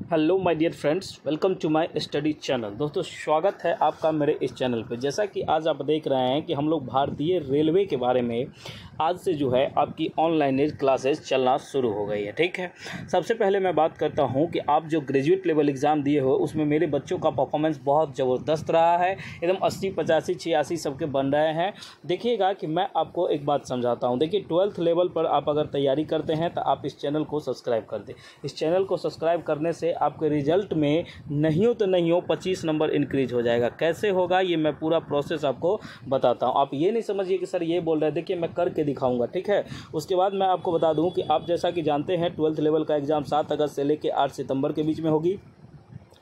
Hello my dear friends, welcome to my study channel. दोस्तों, स्वागत है आपका मेरे इस चैनल पे। जैसा कि आज आप देख रहे हैं कि हम लोग भारतीय रेलवे के बारे में आज से जो है आपकी ऑनलाइन क्लासेस चलना शुरू हो गई है। ठीक है, सबसे पहले मैं बात करता हूं कि आप जो ग्रेजुएट लेवल एग्ज़ाम दिए हो उसमें मेरे बच्चों का परफॉर्मेंस बहुत ज़बरदस्त रहा है। एकदम 80, 85, 86 सबके बन रहे हैं। देखिएगा कि मैं आपको एक बात समझाता हूँ। देखिए, 12th लेवल पर आप अगर तैयारी करते हैं तो आप इस चैनल को सब्सक्राइब कर दें। इस चैनल को सब्सक्राइब करने से आपके रिजल्ट में नहीं हो 25 नंबर इंक्रीज हो जाएगा। कैसे होगा ये मैं पूरा प्रोसेस आपको बताता हूँ। आप ये नहीं समझिए कि सर ये बोल रहे हैं, देखिए मैं करके दिखाऊंगा। ठीक है, उसके बाद मैं आपको बता दूं कि आप जैसा कि जानते हैं 12th लेवल का एग्ज़ाम 7 अगस्त से लेकर 8 सितंबर के बीच में होगी।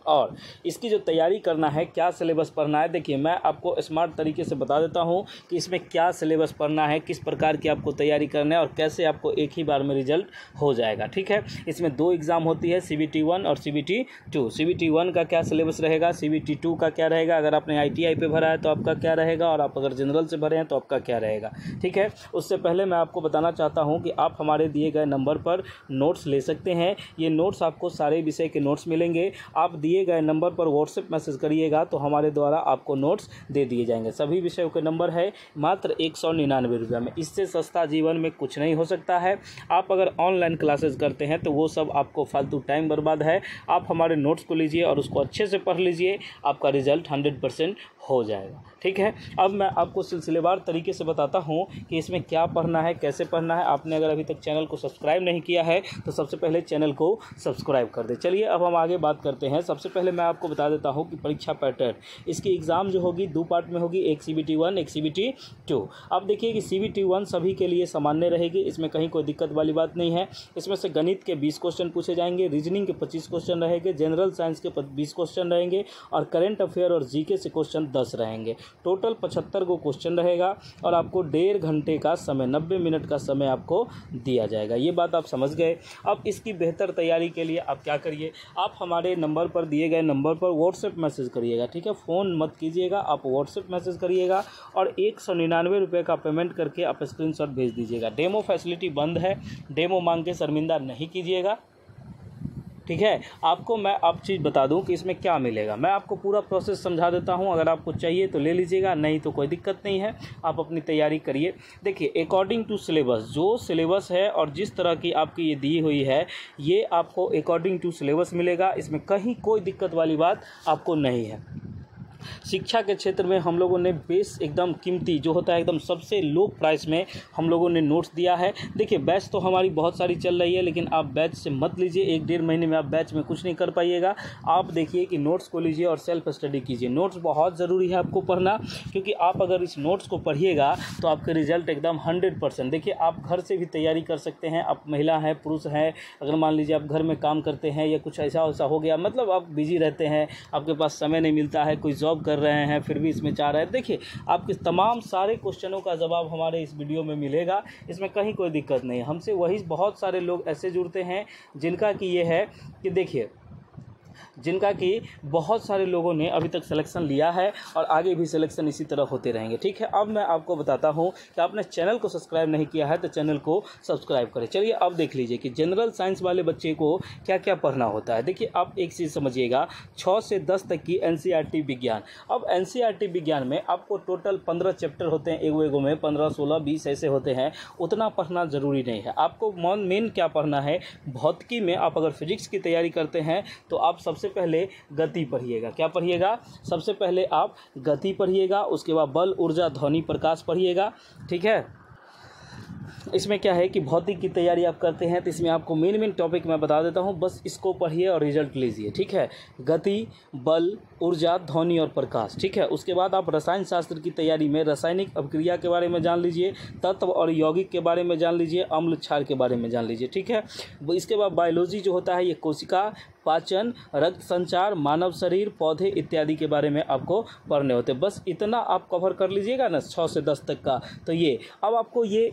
और इसकी जो तैयारी करना है, क्या सिलेबस पढ़ना है, देखिए मैं आपको स्मार्ट तरीके से बता देता हूं कि इसमें क्या सिलेबस पढ़ना है, किस प्रकार की आपको तैयारी करना है और कैसे आपको एक ही बार में रिजल्ट हो जाएगा। ठीक है, इसमें 2 एग्ज़ाम होती है, CBT 1 और CBT 2। CBT 1 का क्या सिलेबस रहेगा, CBT 2 का क्या रहेगा, अगर आपने ITI पे भरा है तो आपका क्या रहेगा, और आप अगर जनरल से भरे हैं तो आपका क्या रहेगा। ठीक है, उससे पहले मैं आपको बताना चाहता हूँ कि आप हमारे दिए गए नंबर पर नोट्स ले सकते हैं। ये नोट्स आपको सारे विषय के नोट्स मिलेंगे। आप दिए गए नंबर पर व्हाट्सएप मैसेज करिएगा तो हमारे द्वारा आपको नोट्स दे दिए जाएंगे। सभी विषयों के नंबर है मात्र 199 रुपये में। इससे सस्ता जीवन में कुछ नहीं हो सकता है। आप अगर ऑनलाइन क्लासेस करते हैं तो वो सब आपको फालतू टाइम बर्बाद है। आप हमारे नोट्स को लीजिए और उसको अच्छे से पढ़ लीजिए, आपका रिजल्ट 100% हो जाएगा। ठीक है, अब मैं आपको सिलसिलेवार तरीके से बताता हूँ कि इसमें क्या पढ़ना है, कैसे पढ़ना है। आपने अगर अभी तक चैनल को सब्सक्राइब नहीं किया है तो सबसे पहले चैनल को सब्सक्राइब कर दे। चलिए अब हम आगे बात करते हैं। सबसे पहले मैं आपको बता देता हूँ कि परीक्षा पैटर्न, इसकी एग्ज़ाम जो होगी 2 पार्ट में होगी, एक CBT 1, एक CBT 2। अब देखिए कि CBT 1 सभी के लिए सामान्य रहेगी, इसमें कहीं कोई दिक्कत वाली बात नहीं है। इसमें से गणित के 20 क्वेश्चन पूछे जाएंगे, रीजनिंग के 25 क्वेश्चन रहेंगे, जनरल साइंस के 20 क्वेश्चन रहेंगे और करेंट अफेयर और GK से क्वेश्चन 10 रहेंगे। टोटल 75 को क्वेश्चन रहेगा और आपको 1.5 घंटे का समय, 90 मिनट का समय आपको दिया जाएगा। ये बात आप समझ गए। अब इसकी बेहतर तैयारी के लिए आप क्या करिए, आप हमारे नंबर पर दिए गए नंबर पर व्हाट्सएप मैसेज करिएगा। ठीक है, फ़ोन मत कीजिएगा, आप व्हाट्सएप मैसेज करिएगा और 199 रुपये का पेमेंट करके आप स्क्रीनशॉट भेज दीजिएगा। डेमो फैसिलिटी बंद है, डेमो मांग के शर्मिंदा नहीं कीजिएगा। ठीक है, आपको मैं आप चीज़ बता दूं कि इसमें क्या मिलेगा। मैं आपको पूरा प्रोसेस समझा देता हूं, अगर आपको चाहिए तो ले लीजिएगा, नहीं तो कोई दिक्कत नहीं है, आप अपनी तैयारी करिए। देखिए, अकॉर्डिंग टू सिलेबस, जो सिलेबस है और जिस तरह की आपकी ये दी हुई है, ये आपको अकॉर्डिंग टू सिलेबस मिलेगा। इसमें कहीं कोई दिक्कत वाली बात आपको नहीं है। शिक्षा के क्षेत्र में हम लोगों ने बेस एकदम कीमती जो होता है, एकदम सबसे लो प्राइस में हम लोगों ने नोट्स दिया है। देखिए, बैच तो हमारी बहुत सारी चल रही है, लेकिन आप बैच से मत लीजिए। 1-1.5 महीने में आप बैच में कुछ नहीं कर पाइएगा। आप देखिए कि नोट्स को लीजिए और सेल्फ स्टडी कीजिए। नोट्स बहुत ज़रूरी है आपको पढ़ना, क्योंकि आप अगर इस नोट्स को पढ़िएगा तो आपके रिजल्ट एकदम 100%। देखिए, आप घर से भी तैयारी कर सकते हैं। आप महिला हैं, पुरुष हैं, अगर मान लीजिए आप घर में काम करते हैं या कुछ ऐसा वैसा हो गया, मतलब आप बिजी रहते हैं, आपके पास समय नहीं मिलता है, कोई जॉब कर रहे हैं फिर भी इसमें चाह रहे हैं, देखिए आपके तमाम सारे क्वेश्चनों का जवाब हमारे इस वीडियो में मिलेगा। इसमें कहीं कोई दिक्कत नहीं है। हमसे वही बहुत सारे लोग ऐसे जुड़ते हैं जिनका कि ये है कि देखिए, जिनका कि बहुत सारे लोगों ने अभी तक सिलेक्शन लिया है और आगे भी सिलेक्शन इसी तरह होते रहेंगे। ठीक है, अब मैं आपको बताता हूं कि आपने चैनल को सब्सक्राइब नहीं किया है तो चैनल को सब्सक्राइब करें। चलिए अब देख लीजिए कि जनरल साइंस वाले बच्चे को क्या क्या पढ़ना होता है। देखिए, आप एक चीज़ समझिएगा, 6 से 10 तक की NCERT विज्ञान। अब NCERT विज्ञान में आपको टोटल 15 चैप्टर होते हैं, एगो में 15, 16, 20 ऐसे होते हैं। उतना पढ़ना ज़रूरी नहीं है। आपको मेन क्या पढ़ना है, भौतिकी में आप अगर फिजिक्स की तैयारी करते हैं तो आप सबसे पहले गति पढ़िएगा। क्या पढ़िएगा, सबसे पहले आप गति पढ़िएगा, उसके बाद बल, ऊर्जा, ध्वनि, प्रकाश पढ़िएगा। ठीक है, इसमें क्या है कि भौतिक की तैयारी आप करते हैं तो इसमें आपको मेन टॉपिक मैं बता देता हूं, बस इसको पढ़िए और रिजल्ट लीजिए। ठीक है, गति, बल, ऊर्जा, ध्वनि और प्रकाश। ठीक है, उसके बाद आप रसायन शास्त्र की तैयारी में रासायनिक अभिक्रिया के बारे में जान लीजिए, तत्व और यौगिक के बारे में जान लीजिए, अम्ल क्षार के बारे में जान लीजिए। ठीक है, इसके बाद बायोलॉजी जो होता है, ये कोशिका, पाचन, रक्त संचार, मानव शरीर, पौधे इत्यादि के बारे में आपको पढ़ने होते हैं। बस इतना आप कवर कर लीजिएगा ना 6 से 10 तक का, तो ये अब आपको ये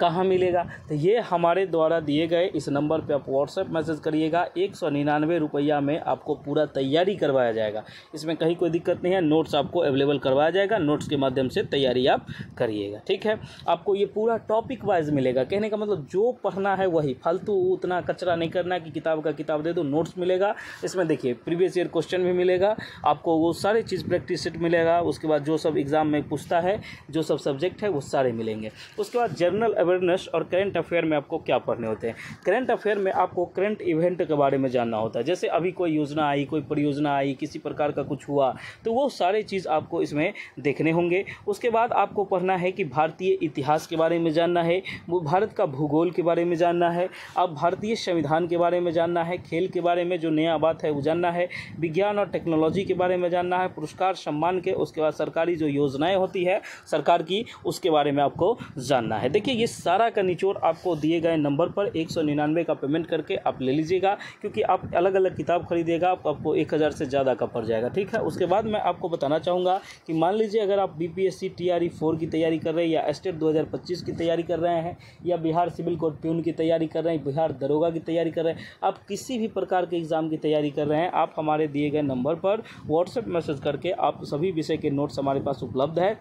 कहाँ मिलेगा? तो ये हमारे द्वारा दिए गए इस नंबर पे आप व्हाट्सएप मैसेज करिएगा। 199 रुपया में आपको पूरा तैयारी करवाया जाएगा। इसमें कहीं कोई दिक्कत नहीं है। नोट्स आपको अवेलेबल करवाया जाएगा, नोट्स के माध्यम से तैयारी आप करिएगा। ठीक है, आपको ये पूरा टॉपिक वाइज मिलेगा। कहने का मतलब जो पढ़ना है वही, फालतू उतना कचरा नहीं करना है कि किताब का किताब दे दो। नोट्स मिलेगा, इसमें देखिए प्रीवियस ईयर क्वेश्चन भी मिलेगा आपको, वो सारी चीज़ प्रैक्टिस सेट मिलेगा। उसके बाद जो सब एग्जाम में पूछता है, जो सब सब्जेक्ट है वो सारे मिलेंगे। उसके बाद जनरल अवेयरनेस और करंट अफेयर में आपको क्या पढ़ने होते हैं। करंट अफेयर में आपको करंट इवेंट के बारे में जानना होता है। जैसे अभी कोई योजना आई, कोई परियोजना आई, किसी प्रकार का कुछ हुआ, तो वो सारे चीज़ आपको इसमें देखने होंगे। उसके बाद आपको पढ़ना है कि भारतीय इतिहास के बारे में जानना है, वो भारत का भूगोल के बारे में जानना है, अब भारतीय संविधान के बारे में जानना है, खेल के बारे में जो नया बात है वो जानना है, विज्ञान और टेक्नोलॉजी के बारे में जानना है, पुरस्कार सम्मान के, उसके बाद सरकारी जो योजनाएं होती है सरकार की, उसके बारे में आपको जानना है। देखिए ये सारा का निचोड़ आपको दिए गए नंबर पर 199 का पेमेंट करके आप ले लीजिएगा, क्योंकि आप अलग अलग किताब खरीदिएगा आपको 1000 से ज़्यादा का पड़ जाएगा। ठीक है, उसके बाद मैं आपको बताना चाहूँगा कि मान लीजिए अगर आप BPSC TRE 4 की तैयारी कर रहे हैं, या स्टेट 2025 की तैयारी कर रहे हैं, या बिहार सिविल कोर्ट प्यून की तैयारी कर रहे हैं, बिहार दरोगा की तैयारी कर रहे हैं, आप किसी भी प्रकार के एग्ज़ाम की तैयारी कर रहे हैं, आप हमारे दिए गए नंबर पर व्हाट्सएप मैसेज करके आप सभी विषय के नोट्स हमारे पास उपलब्ध है।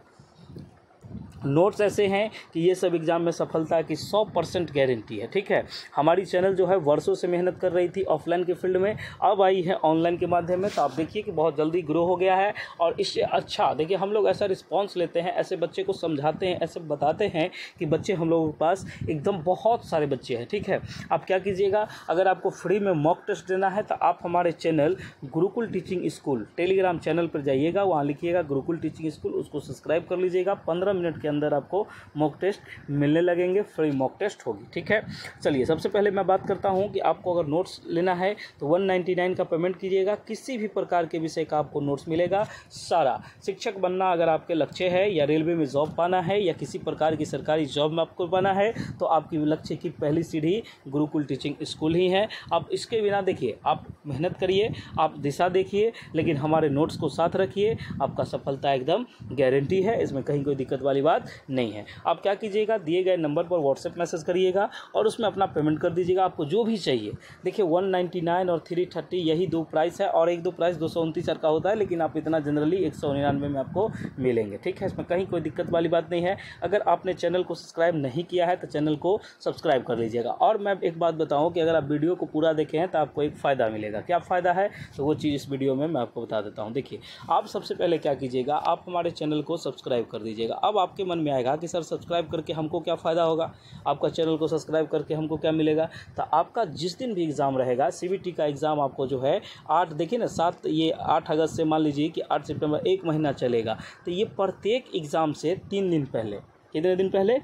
नोट्स ऐसे हैं कि ये सब एग्ज़ाम में सफलता की 100% गारंटी है। ठीक है, हमारी चैनल जो है वर्षों से मेहनत कर रही थी ऑफलाइन के फील्ड में, अब आई है ऑनलाइन के माध्यम में। तो आप देखिए कि बहुत जल्दी ग्रो हो गया है, और इससे अच्छा देखिए हम लोग ऐसा रिस्पॉन्स लेते हैं, ऐसे बच्चे को समझाते हैं, ऐसे बताते हैं कि बच्चे हम लोगों के पास एकदम बहुत सारे बच्चे हैं। ठीक है, आप क्या कीजिएगा, अगर आपको फ्री में मॉक टेस्ट देना है तो आप हमारे channel Gurukul teaching school Telegram channel पर जाइएगा, वहाँ लिखिएगा गुरुकुल टीचिंग स्कूल, उसको सब्सक्राइब कर लीजिएगा। 15 मिनट के अंदर आपको मॉक टेस्ट मिलने लगेंगे, फ्री मॉक टेस्ट होगी। ठीक है, चलिए सबसे पहले मैं बात करता हूं कि आपको अगर नोट्स लेना है तो 199 का पेमेंट कीजिएगा। किसी भी प्रकार के विषय का आपको नोट्स मिलेगा सारा। शिक्षक बनना अगर आपके लक्ष्य है, या रेलवे में जॉब पाना है, या किसी प्रकार की सरकारी जॉब में आपको पाना है, तो आपकी लक्ष्य की पहली सीढ़ी गुरुकुल टीचिंग स्कूल ही है। आप इसके बिना देखिए, आप मेहनत करिए, आप दिशा देखिए, लेकिन हमारे नोट्स को साथ रखिए, आपका सफलता एकदम गारंटी है, इसमें कहीं कोई दिक्कत वाली बात नहीं है। आप क्या कीजिएगा, दिए गए नंबर पर व्हाट्सएप मैसेज करिएगा और उसमें अपना पेमेंट कर दीजिएगा, आपको जो भी चाहिए। देखिए 199 और 330 यही दो प्राइस है, और एक दो प्राइस 229 का होता है, लेकिन आप इतना जनरली 199 में आपको मिलेंगे। ठीक है, इसमें कहीं कोई दिक्कत वाली बात नहीं है। अगर आपने चैनल को सब्सक्राइब नहीं किया है तो चैनल को सब्सक्राइब कर लीजिएगा। और मैं एक बात बताऊँ कि अगर आप वीडियो को पूरा देखें हैं तो आपको एक फ़ायदा मिलेगा। क्या फ़ायदा है, तो वो चीज़ इस वीडियो में मैं आपको बता देता हूँ। देखिए आप सबसे पहले क्या कीजिएगा, आप हमारे चैनल को सब्सक्राइब कर दीजिएगा। अब आपके मन में आएगा कि सर सब्सक्राइब करके हमको क्या फ़ायदा होगा, आपका चैनल को सब्सक्राइब करके हमको क्या मिलेगा। तो आपका जिस दिन भी एग्ज़ाम रहेगा, CBT का एग्ज़ाम आपको जो है 8 देखिए ना 7 ये 8 अगस्त से मान लीजिए कि 8 सितंबर 1 महीना चलेगा। तो ये प्रत्येक एग्ज़ाम से 3 दिन पहले, कितने दिन पहले,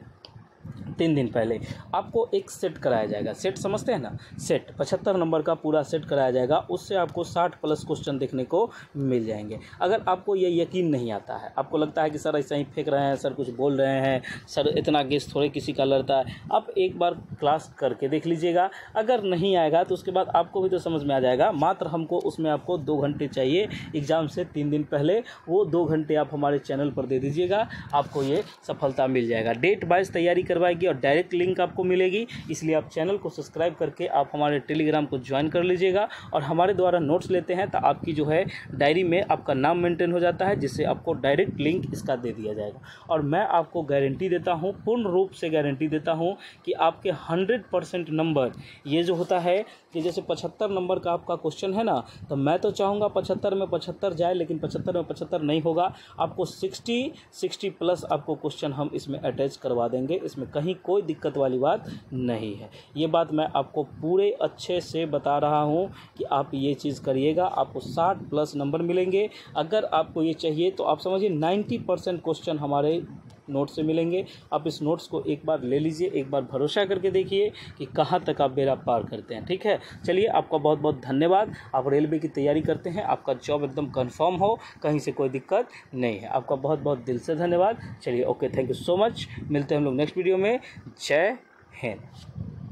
3 दिन पहले आपको एक सेट कराया जाएगा। सेट समझते हैं ना, सेट 75 नंबर का पूरा सेट कराया जाएगा। उससे आपको 60 प्लस क्वेश्चन देखने को मिल जाएंगे। अगर आपको ये यकीन नहीं आता है, आपको लगता है कि सर ऐसा ही फेंक रहे हैं, सर कुछ बोल रहे हैं, सर इतना गेस थोड़े किसी का लड़ता है, आप एक बार क्लास करके देख लीजिएगा। अगर नहीं आएगा तो उसके बाद आपको भी तो समझ में आ जाएगा। मात्र हमको उसमें आपको 2 घंटे चाहिए एग्ज़ाम से 3 दिन पहले, वो 2 घंटे आप हमारे चैनल पर दे दीजिएगा, आपको ये सफलता मिल जाएगा। डेट वाइज तैयारी करवाएगी और डायरेक्ट लिंक आपको मिलेगी, इसलिए आप चैनल को सब्सक्राइब करके आप हमारे टेलीग्राम को ज्वाइन कर लीजिएगा। और हमारे द्वारा नोट्स लेते हैं तो आपकी जो है डायरी में आपका नाम मेंटेन हो जाता है, जिससे आपको डायरेक्ट लिंक इसका दे दिया जाएगा। और मैं आपको गारंटी देता हूँ, पूर्ण रूप से गारंटी देता हूँ कि आपके 100% नंबर, ये जो होता है कि जैसे 75 नंबर का आपका क्वेश्चन है ना, तो मैं तो चाहूँगा 75 में 75 जाए, लेकिन 75 में 75 नहीं होगा। आपको 60 प्लस आपको क्वेश्चन हम इसमें अटैच करवा देंगे, इसमें कहीं कोई दिक्कत वाली बात नहीं है। ये बात मैं आपको पूरे अच्छे से बता रहा हूँ कि आप ये चीज़ करिएगा, आपको 60 प्लस नंबर मिलेंगे। अगर आपको ये चाहिए तो आप समझिए 90% क्वेश्चन हमारे नोट से मिलेंगे। आप इस नोट्स को एक बार ले लीजिए, एक बार भरोसा करके देखिए कि कहाँ तक आप बेड़ा पार करते हैं। ठीक है, चलिए आपका बहुत बहुत धन्यवाद। आप रेलवे की तैयारी करते हैं, आपका जॉब एकदम कंफर्म हो, कहीं से कोई दिक्कत नहीं है। आपका बहुत बहुत दिल से धन्यवाद। चलिए okay, thank you so much. मिलते हैं हम लोग नेक्स्ट वीडियो में। जय हिंद,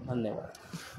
धन्यवाद।